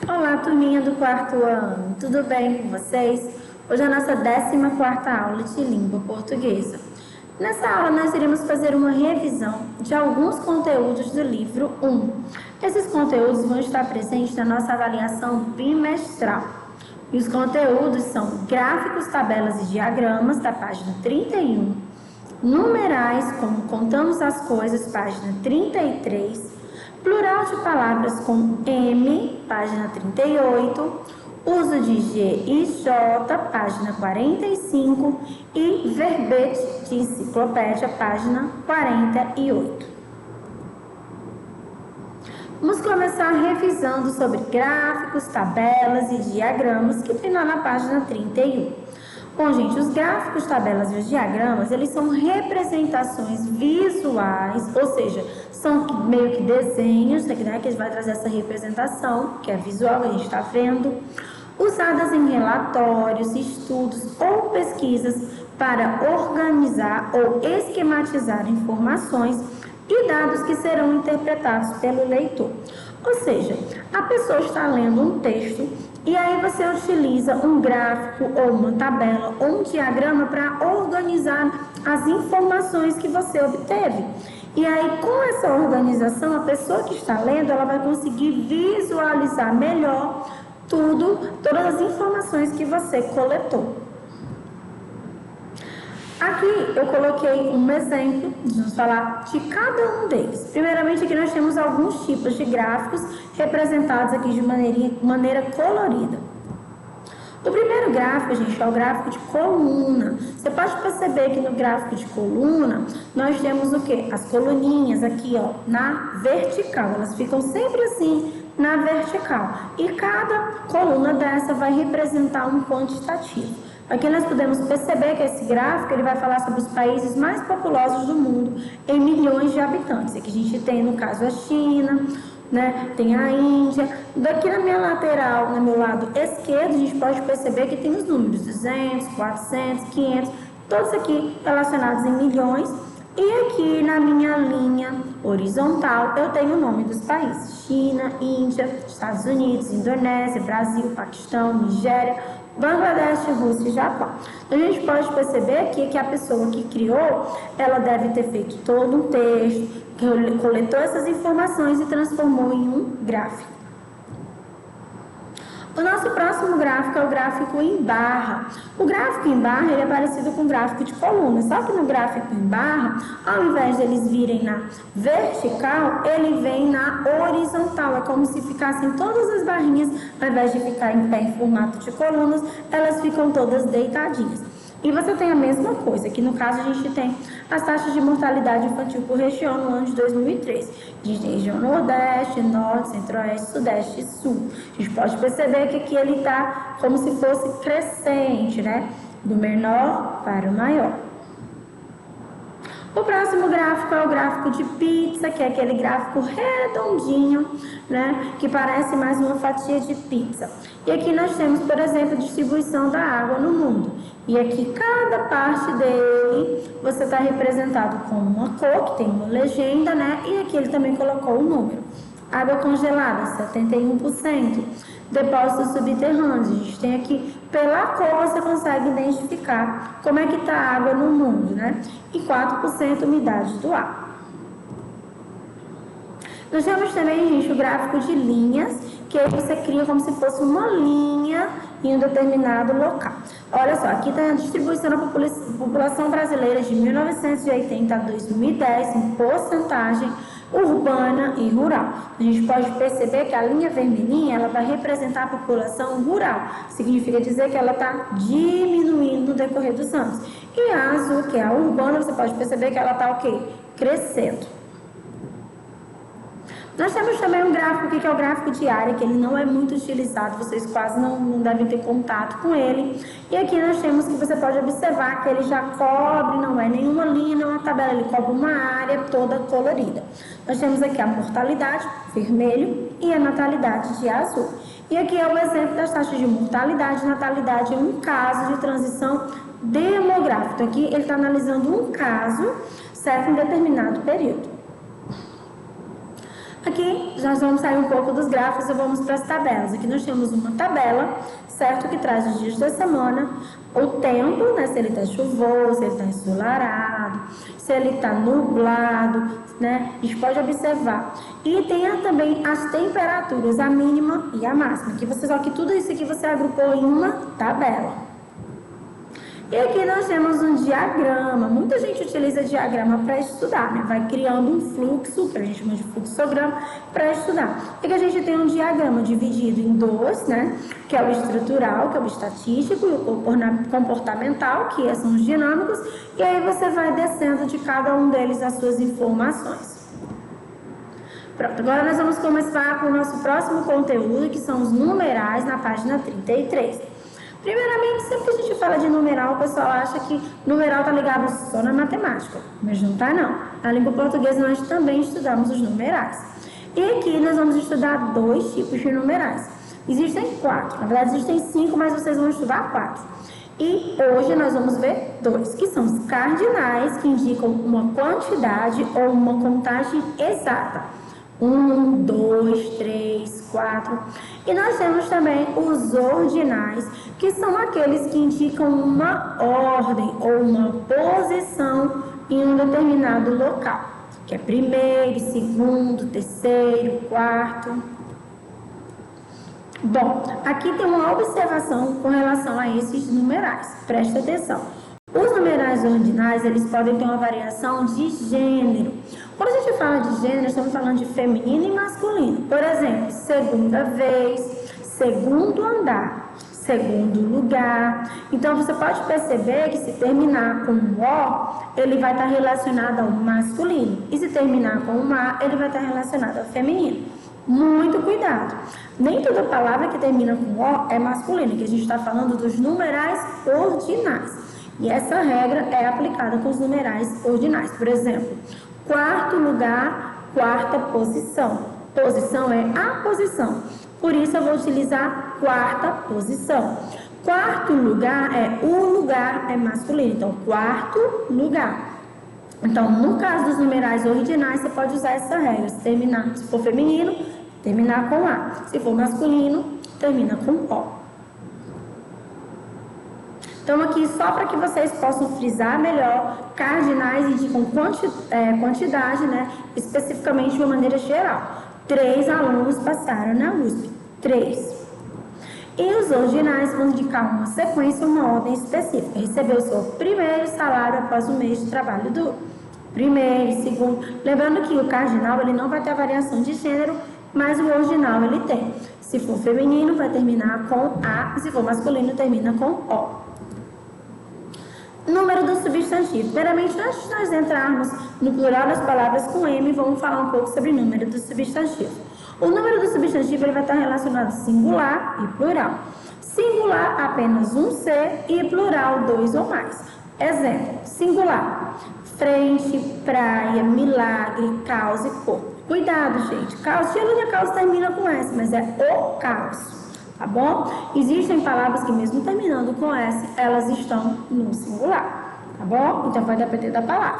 Olá, turminha do quarto ano, tudo bem com vocês? Hoje é a nossa 14ª aula de língua portuguesa. Nessa aula nós iremos fazer uma revisão de alguns conteúdos do livro 1. Esses conteúdos vão estar presentes na nossa avaliação bimestral. E os conteúdos são gráficos, tabelas e diagramas, da página 31, numerais, como contamos as coisas, página 33, plural de palavras com M, página 38, uso de G e J, página 45 e verbete de enciclopédia, página 48. Vamos começar revisando sobre gráficos, tabelas e diagramas que tem lá na página 31. Bom, gente, os gráficos, tabelas e os diagramas, eles são representações visuais, ou seja, são meio que desenhos, né, que a gente vai trazer essa representação, que é visual, que a gente está vendo, usadas em relatórios, estudos ou pesquisas para organizar ou esquematizar informações e dados que serão interpretados pelo leitor. Ou seja, a pessoa está lendo um texto e aí você utiliza um gráfico ou uma tabela ou um diagrama para organizar as informações que você obteve. E aí, com essa organização, a pessoa que está lendo, ela vai conseguir visualizar melhor todas as informações que você coletou. Aqui eu coloquei um exemplo, vamos falar de cada um deles. Primeiramente, aqui nós temos alguns tipos de gráficos representados aqui de maneira colorida. O primeiro gráfico, gente, é o gráfico de coluna. Você pode perceber que no gráfico de coluna, nós temos o quê? As coluninhas aqui, ó, na vertical. Elas ficam sempre assim, na vertical. E cada coluna dessa vai representar um quantitativo. Aqui nós podemos perceber que esse gráfico ele vai falar sobre os países mais populosos do mundo em milhões de habitantes. Aqui a gente tem, no caso, a China, né? Tem a Índia. Daqui na minha lateral, no meu lado esquerdo, a gente pode perceber que tem os números 200, 400, 500, todos aqui relacionados em milhões. E aqui na minha linha horizontal eu tenho o nome dos países: China, Índia, Estados Unidos, Indonésia, Brasil, Paquistão, Nigéria, Bangladesh, Rússia e Japão. Então, a gente pode perceber aqui que a pessoa que criou, ela deve ter feito todo um texto, que coletou essas informações e transformou em um gráfico. O nosso próximo gráfico é o gráfico em barra. O gráfico em barra ele é parecido com o gráfico de coluna, só que no gráfico em barra, ao invés de eles virem na vertical, ele vem na horizontal. É como se ficassem todas as barrinhas, ao invés de ficar em pé em formato de colunas, elas ficam todas deitadinhas. E você tem a mesma coisa, que no caso a gente tem as taxas de mortalidade infantil por região no ano de 2013. A gente tem região Nordeste, Norte, Centro-Oeste, Sudeste e Sul. A gente pode perceber que aqui ele está como se fosse crescente, né? Do menor para o maior. O próximo gráfico é o gráfico de pizza, que é aquele gráfico redondinho, né, que parece mais uma fatia de pizza. E aqui nós temos, por exemplo, a distribuição da água no mundo. E aqui cada parte dele você está representado com uma cor, que tem uma legenda, né, e aqui ele também colocou o número. Água congelada, 71%. Depósitos subterrâneos, a gente tem aqui, pela cor você consegue identificar como é que está a água no mundo, né? E 4% umidade do ar. Nós temos também, gente, o gráfico de linhas, que aí você cria como se fosse uma linha em um determinado local. Olha só, aqui está a distribuição da população brasileira de 1980 a 2010 em porcentagem urbana e rural. A gente pode perceber que a linha vermelhinha ela vai representar a população rural. Significa dizer que ela está diminuindo no decorrer dos anos. E a azul, que é a urbana, você pode perceber que ela está o quê? Crescendo. Nós temos também um gráfico aqui que é o gráfico de área, que ele não é muito utilizado, vocês quase não devem ter contato com ele. E aqui nós temos que você pode observar que ele já cobre, não é nenhuma linha, não é uma tabela, ele cobre uma área toda colorida. Nós temos aqui a mortalidade, vermelho, e a natalidade de azul. E aqui é o exemplo das taxas de mortalidade e natalidade em um caso de transição demográfica. Então, aqui ele está analisando um caso, certo, em determinado período. Aqui, nós vamos sair um pouco dos gráficos e vamos para as tabelas. Aqui nós temos uma tabela, certo? Que traz os dias da semana, o tempo, né? Se ele está chuvoso, se ele está ensolarado, se ele está nublado, né? A gente pode observar. E tem também as temperaturas, a mínima e a máxima. Aqui você, só que tudo isso aqui você agrupou em uma tabela. E aqui nós temos um diagrama. Muita gente utiliza diagrama para estudar, né? Vai criando um fluxo, que a gente chama de fluxograma, para estudar. E que a gente tem um diagrama dividido em dois, né? Que é o estrutural, que é o estatístico, e o comportamental, que são os dinâmicos. E aí você vai descendo de cada um deles as suas informações. Pronto, agora nós vamos começar com o nosso próximo conteúdo, que são os numerais, na página 33. Primeiramente, sempre que a gente fala de numeral, o pessoal acha que numeral está ligado só na matemática, mas não está não. Na língua portuguesa nós também estudamos os numerais. E aqui nós vamos estudar dois tipos de numerais. Existem 4, na verdade existem 5, mas vocês vão estudar 4. E hoje nós vamos ver 2, que são os cardinais, que indicam uma quantidade ou uma contagem exata. 1, 2, 3, 4. E nós temos também os ordinais, que são aqueles que indicam uma ordem ou uma posição em um determinado local, que é primeiro, segundo, terceiro, quarto. Bom, aqui tem uma observação com relação a esses numerais. Presta atenção. Os numerais ordinais, eles podem ter uma variação de gênero. Quando a gente fala de gênero, estamos falando de feminino e masculino. Por exemplo, segunda vez, segundo andar, segundo lugar. Então, você pode perceber que se terminar com O, ele vai estar relacionado ao masculino. E se terminar com um A, ele vai estar relacionado ao feminino. Muito cuidado. Nem toda palavra que termina com O é masculina, que a gente está falando dos numerais ordinais. E essa regra é aplicada com os numerais ordinais. Por exemplo, quarto lugar, quarta posição. Posição é a posição. Por isso, eu vou utilizar quarta posição. Quarto lugar o lugar é masculino. Então, quarto lugar. Então, no caso dos numerais ordinais, você pode usar essa regra. Se for feminino, terminar com A. Se for masculino, termina com O. Então, aqui, só para que vocês possam frisar melhor, cardinais indicam quantidade, né? Especificamente de uma maneira geral. 3 alunos passaram na USP. 3. E os ordinais vão indicar uma sequência, uma ordem específica. Recebeu o seu primeiro salário após um mês de trabalho duro. Primeiro, segundo. Lembrando que o cardinal, ele não vai ter variação de gênero, mas o ordinal ele tem. Se for feminino, vai terminar com A, e se for masculino, termina com O. Número do substantivo. Primeiramente, antes de nós entrarmos no plural das palavras com M, vamos falar um pouco sobre o número do substantivo. O número do substantivo ele vai estar relacionado singular e plural. Singular, apenas um ser, e plural, 2 ou mais. Exemplo, singular, frente, praia, milagre, causa e corpo. Cuidado, gente. Causa, a causa termina com S, mas é o caos. Tá bom? Existem palavras que mesmo terminando com S, elas estão no singular, tá bom? Então vai depender da palavra.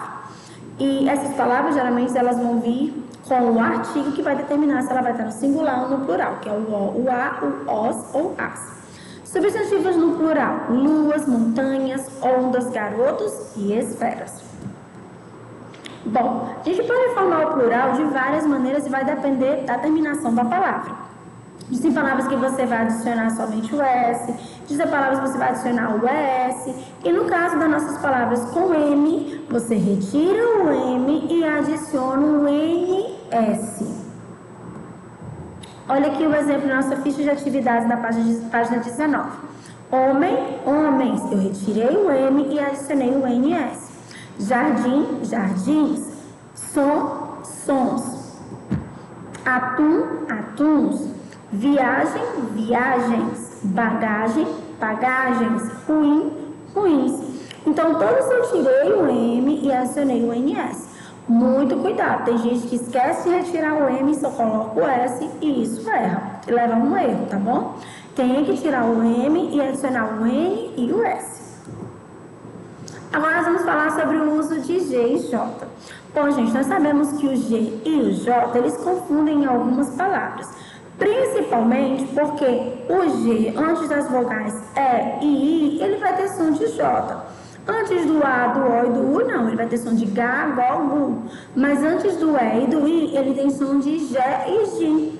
E essas palavras, geralmente, elas vão vir com o artigo que vai determinar se ela vai estar no singular ou no plural, que é o O, o A, o OS ou AS. Substantivos no plural: luas, montanhas, ondas, garotos e esferas. Bom, a gente pode formar o plural de várias maneiras e vai depender da terminação da palavra. Existem palavras que você vai adicionar somente o S, existem palavras que você vai adicionar o ES, e no caso das nossas palavras com M, você retira o M e adiciona o NS. Olha aqui o exemplo da nossa ficha de atividades na página 19. Homem, homens, eu retirei o M e adicionei o NS. Jardim, jardins. Som, sons. Atum, atuns. Viagem, viagens. Bagagem, bagagens. Ruim, ruins. Então, todos eu tirei o M e adicionei o NS. Muito cuidado, tem gente que esquece de retirar o M e só coloca o S e isso erra, leva a um erro, tá bom? Tem que tirar o M e adicionar o N e o S. Agora nós vamos falar sobre o uso de G e J. Bom, gente, nós sabemos que o G e o J, eles confundem em algumas palavras. Principalmente porque o G, antes das vogais E e I, ele vai ter som de J. Antes do A, do O e do U, não, ele vai ter som de G, G, GU. Mas antes do E e do I, ele tem som de G e G.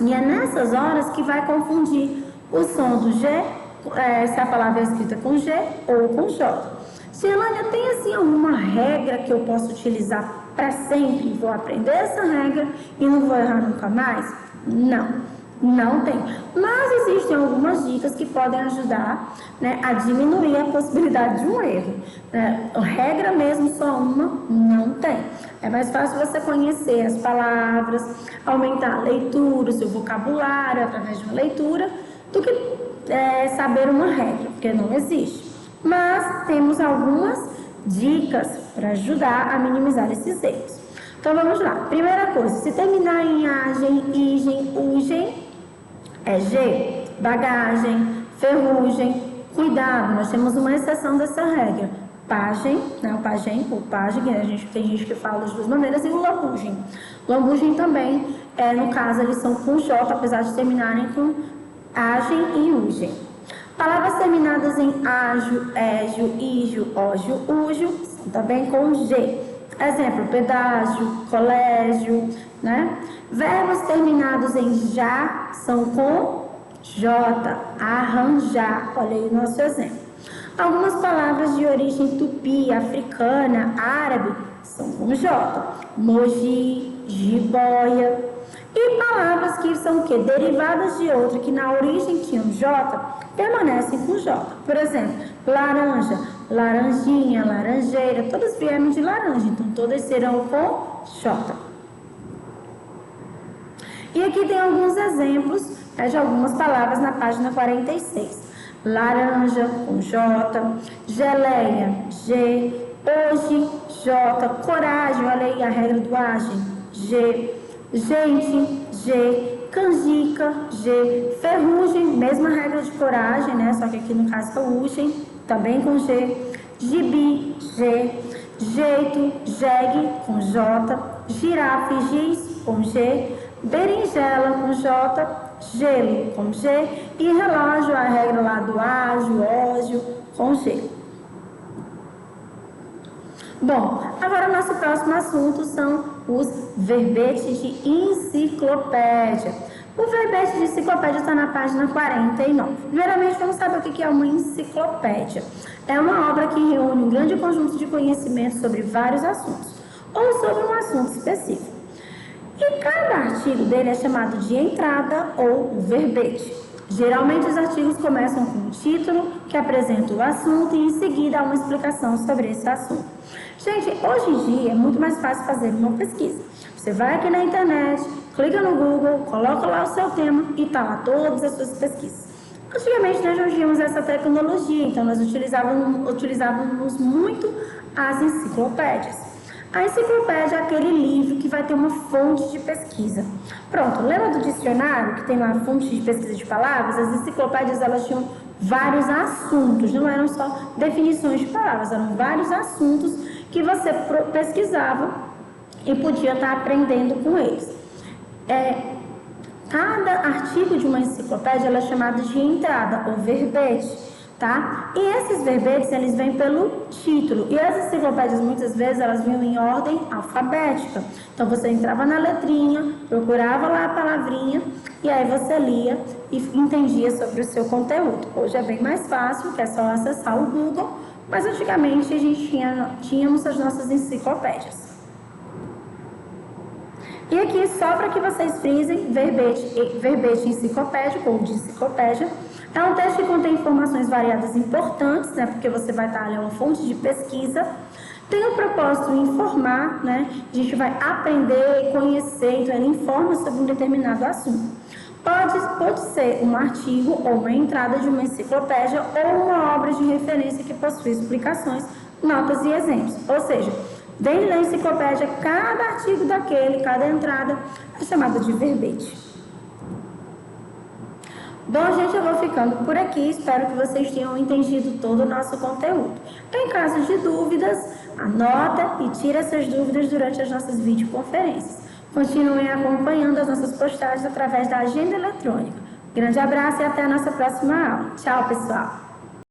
E é nessas horas que vai confundir o som do G, se a palavra é escrita com G ou com J. Celânia, tem assim alguma regra que eu posso utilizar para sempre? Vou aprender essa regra e não vou errar nunca mais? Não, não tem. Mas existem algumas dicas que podem ajudar, né, a diminuir a possibilidade de um erro. Regra mesmo, só uma, não tem. É mais fácil você conhecer as palavras, aumentar a leitura, o seu vocabulário através de uma leitura, do que saber uma regra, porque não existe. Mas temos algumas dicas para ajudar a minimizar esses erros. Então vamos lá. Primeira coisa, se terminar em agem, igem, ugem, é G. Bagagem, ferrugem. Cuidado, nós temos uma exceção dessa regra. Pagem, né, o pagem, ou pagem, tem gente que fala das duas maneiras, e o lambugem. Lambugem também, no caso, eles são com J, apesar de terminarem com agem e ugem. Palavras terminadas em ágio, égio, ígio, ógio, úgio, também com G. Exemplo, pedágio, colégio, né? Verbos terminados em já são com J, arranjar. Olha aí o nosso exemplo. Algumas palavras de origem tupi, africana, árabe, são com J. Moji, jiboia. E palavras que são o quê? Derivadas de outra, que na origem tinham J, permanecem com J. Por exemplo, laranja, laranjinha, laranjeira, todas vieram de laranja, então todas serão com J. E aqui tem alguns exemplos de algumas palavras na página 46. Laranja, com J, geleia, G, hoje, J, coragem, olha aí a regra do agem, G, gente, G, canjica, G, ferrugem, mesma regra de coragem, né? Só que aqui no caso é ugem, também com G, gibi, G, jeito, jegue, com J, girafa e giz, com G, berinjela, com J, gelo, com G, e relógio, a regra lá do ágio, ógio, com G. Bom, agora o nosso próximo assunto são os verbetes de enciclopédia. O verbete de enciclopédia está na página 49. Primeiramente, vamos saber o que é uma enciclopédia. É uma obra que reúne um grande conjunto de conhecimentos sobre vários assuntos, ou sobre um assunto específico. E cada artigo dele é chamado de entrada ou verbete. Geralmente, os artigos começam com um título que apresenta o assunto e, em seguida, há uma explicação sobre esse assunto. Gente, hoje em dia é muito mais fácil fazer uma pesquisa. Você vai aqui na internet, clica no Google, coloca lá o seu tema e está lá todas as suas pesquisas. Antigamente nós não tínhamos essa tecnologia, então nós utilizávamos muito as enciclopédias. A enciclopédia é aquele livro que vai ter uma fonte de pesquisa. Pronto, lembra do dicionário que tem lá a fonte de pesquisa de palavras? As enciclopédias, elas tinham vários assuntos, não eram só definições de palavras, eram vários assuntos que você pesquisava e podia estar aprendendo com eles. Cada artigo de uma enciclopédia ela é chamado de entrada ou verbete, tá? E esses verbetes, eles vêm pelo título. E as enciclopédias, muitas vezes, elas vinham em ordem alfabética. Então, você entrava na letrinha, procurava lá a palavrinha, e aí você lia e entendia sobre o seu conteúdo. Hoje é bem mais fácil, que é só acessar o Google, mas antigamente a gente tínhamos as nossas enciclopédias. E aqui, só para que vocês frisem, verbete enciclopédico ou de enciclopédia, é um texto que contém informações variadas e importantes, né, porque você vai estar ali, é uma fonte de pesquisa. Tem o propósito de informar, né, a gente vai aprender e conhecer, então ele informa sobre um determinado assunto. Pode ser um artigo ou uma entrada de uma enciclopédia ou uma obra de referência que possui explicações, notas e exemplos. Ou seja, dentro da enciclopédia, cada artigo daquele, cada entrada é chamada de verbete. Bom, gente, eu vou ficando por aqui. Espero que vocês tenham entendido todo o nosso conteúdo. Em caso de dúvidas, Anota e tira essas dúvidas durante as nossas videoconferências. Continuem acompanhando as nossas postagens através da agenda eletrônica. Grande abraço e até a nossa próxima aula. Tchau, pessoal!